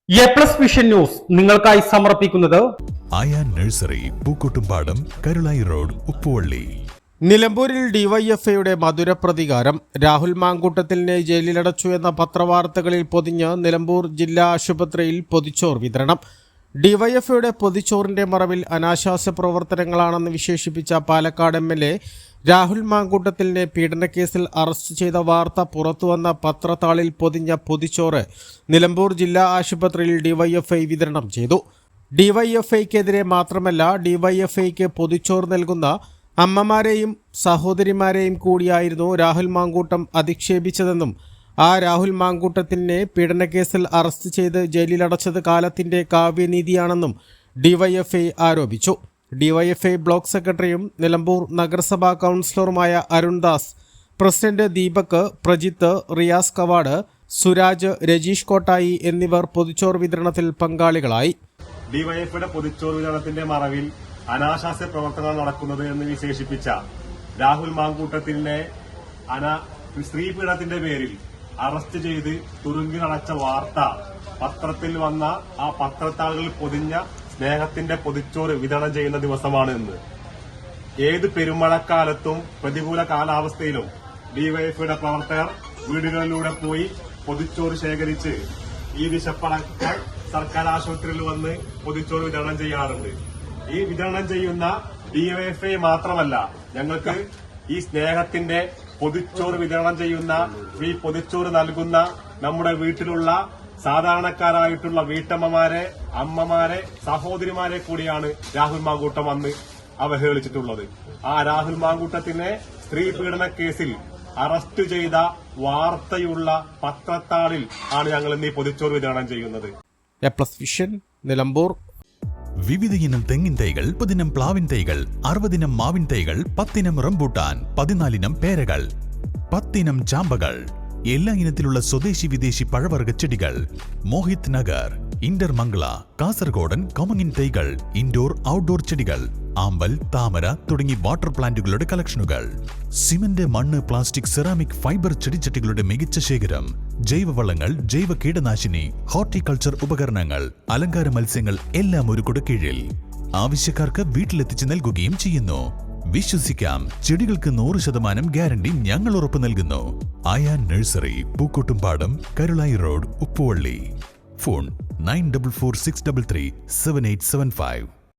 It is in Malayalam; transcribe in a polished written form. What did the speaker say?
എ+ വിഷൻ ന്യൂസ് നിങ്ങൾക്കായി സമർപ്പിക്കുന്നത് ആയാ നഴ്സറി, പൂക്കോട്ടുംപാടം, കരുളായി റോഡ്, ഉപ്പുവള്ളി. നിലമ്പൂരിൽ ഡിവൈഎഫ്ഐയുടെ മധുര പ്രതികാരം. രാഹുൽ മാങ്കൂട്ടത്തിലിനെ ജയിലിലടച്ചു എന്ന പത്രവാർത്തകളിൽ പൊതിഞ്ഞ് നിലമ്പൂർ ജില്ലാ ആശുപത്രിയിൽ പൊതിച്ചോർ വിതരണം. ഡിവൈഎഫ്ഐയുടെ പൊതിച്ചോറിന്റെ മറവിൽ അനാശാസ്യ പ്രവർത്തനങ്ങളാണെന്ന് വിശേഷിപ്പിച്ച പാലക്കാട് MLA രാഹുൽ മാങ്കൂട്ടത്തിലിനെ പീഡനക്കേസിൽ അറസ്റ്റ് ചെയ്ത വാർത്ത പുറത്തുവന്ന പത്രത്താളിൽ പൊതിഞ്ഞ പൊതിച്ചോറ് നിലമ്പൂർ ജില്ലാ ആശുപത്രിയിൽ ഡിവൈഎഫ്ഐ വിതരണം ചെയ്തു. ഡിവൈഎഫ്ഐക്കെതിരെ മാത്രമല്ല, ഡിവൈഎഫ്ഐക്ക് പൊതിച്ചോർ നൽകുന്ന അമ്മമാരെയും സഹോദരിമാരെയും കൂടിയായിരുന്നു രാഹുൽ മാങ്കൂട്ടം അധിക്ഷേപിച്ചതെന്നും ആ രാഹുൽ മാങ്കൂട്ടത്തിനെ പീഡനക്കേസിൽ അറസ്റ്റ് ചെയ്ത് ജയിലിലടച്ചത് കാലത്തിന്റെ കാവ്യനീതിയാണെന്നും ഡിവൈഎഫ്ഐ ആരോപിച്ചു. ഡിവൈഎഫ്ഐ ബ്ലോക്ക് സെക്രട്ടറിയും നിലമ്പൂർ നഗരസഭാ കൗൺസിലറുമായ അരുൺദാസ്, പ്രസിഡന്റ് ദീപക്, പ്രജിത്ത്, റിയാസ് കവാട്, സുരാജ്, രജീഷ് കോട്ടായി എന്നിവർ പൊതിച്ചോർ വിതരണത്തിൽ പങ്കാളികളായി. ഡിവൈഎഫ്ഐയുടെ പൊതിച്ചോർ വിതരണത്തിന്റെ മറവിൽ അനാശാസ്യ പ്രവർത്തനങ്ങൾ നടക്കുന്നത് എന്ന് വിശേഷിപ്പിച്ച രാഹുൽ മാങ്കൂട്ടത്തിനെ സ്ത്രീപീഡനത്തിന്റെ പേരിൽ അറസ്റ്റ് ചെയ്ത് തുറുങ്കിലടച്ച വാർത്ത പത്രത്തിൽ വന്ന ആ പത്രത്താളുകളിൽ പൊതിഞ്ഞ സ്നേഹത്തിന്റെ പൊതിച്ചോറ് വിതരണം ചെയ്യുന്ന ദിവസമാണ് ഇന്ന്. ഏത് പെരുമഴക്കാലത്തും പ്രതികൂല കാലാവസ്ഥയിലും ഡിവൈഎഫ്ഐയുടെ പ്രവർത്തകർ വീടുകളിലൂടെ പോയി പൊതിച്ചോറ് ശേഖരിച്ച് ഈ വിശപ്പടക്കാൻ സർക്കാർ ആശുപത്രിയിൽ വന്ന് പൊതിച്ചോറ് വിതരണം ചെയ്യാറുണ്ട്. ഈ വിതരണം ചെയ്യുന്ന ഡിവൈഎഫ്ഐ മാത്രമല്ല, ഞങ്ങൾക്ക് ഈ സ്നേഹത്തിന്റെ പൊതിച്ചോറ് വിതരണം ചെയ്യുന്ന, ഈ പൊതിച്ചോറ് നൽകുന്ന നമ്മുടെ വീട്ടിലുള്ള സാധാരണക്കാരായിട്ടുള്ള വീട്ടമ്മമാരെ, അമ്മമാരെ, സഹോദരിമാരെ കൂടിയാണ് രാഹുൽ മാങ്കൂട്ടം അന്ന് അവഹേളിച്ചിട്ടുള്ളത്. ആ രാഹുൽ മാങ്കൂട്ടത്തിനെ സ്ത്രീ പീഡന കേസിൽ അറസ്റ്റ് ചെയ്ത വാർത്തയുള്ള പത്രത്താളിൽ ആണ് ഞങ്ങൾ ഇന്ന് ഈ പൊതിച്ചോറ് വിതരണം ചെയ്യുന്നത്. A+ vision, Nilambur. വിവിധ ഇനം തെങ്ങിൻ തൈകൾ, 30 ഇനം പ്ലാവിൻ തൈകൾ, 60 ഇനം മാവിൻ തൈകൾ, 10 ഇനം റംബൂട്ടാൻ, 14 ഇനം പേരകൾ, 10 ഇനം ചാമ്പകൾ, എല്ലാ ഇനത്തിലുള്ള സ്വദേശി വിദേശി പഴവർഗ ചെടികൾ. മോഹിത് നഗർ, ഇന്റർമംഗള, കാസർഗോഡൻ കൊമങ്ങിൻ തൈകൾ, ഇൻഡോർ ഔട്ട്ഡോർ ചെടികൾ, ആമ്പൽ, താമര തുടങ്ങി വാട്ടർ പ്ലാന്റുകളുടെ കളക്ഷനുകൾ. സിമന്റ്, മണ്ണ്, പ്ലാസ്റ്റിക്, സെറാമിക്, ഫൈബർ ചെടിച്ചട്ടികളുടെ മികച്ച ശേഖരം. ജൈവവളങ്ങൾ, ജൈവ കീടനാശിനി, ഹോർട്ടിക്കൾച്ചർ ഉപകരണങ്ങൾ, അലങ്കാര മത്സ്യങ്ങൾ എല്ലാം ഒരു കുടക്കീഴിൽ. ആവശ്യക്കാർക്ക് വീട്ടിലെത്തിച്ച് നൽകുകയും ചെയ്യുന്നു. വിശ്വസിക്കാം, ചെടികൾക്ക് 100% ഗ്യാരണ്ടി ഞങ്ങൾ ഉറപ്പു നൽകുന്നു. ആയാ nursery, Pookkottumpadam, Karulayi road, Uppuvalli. Phone 9446337875.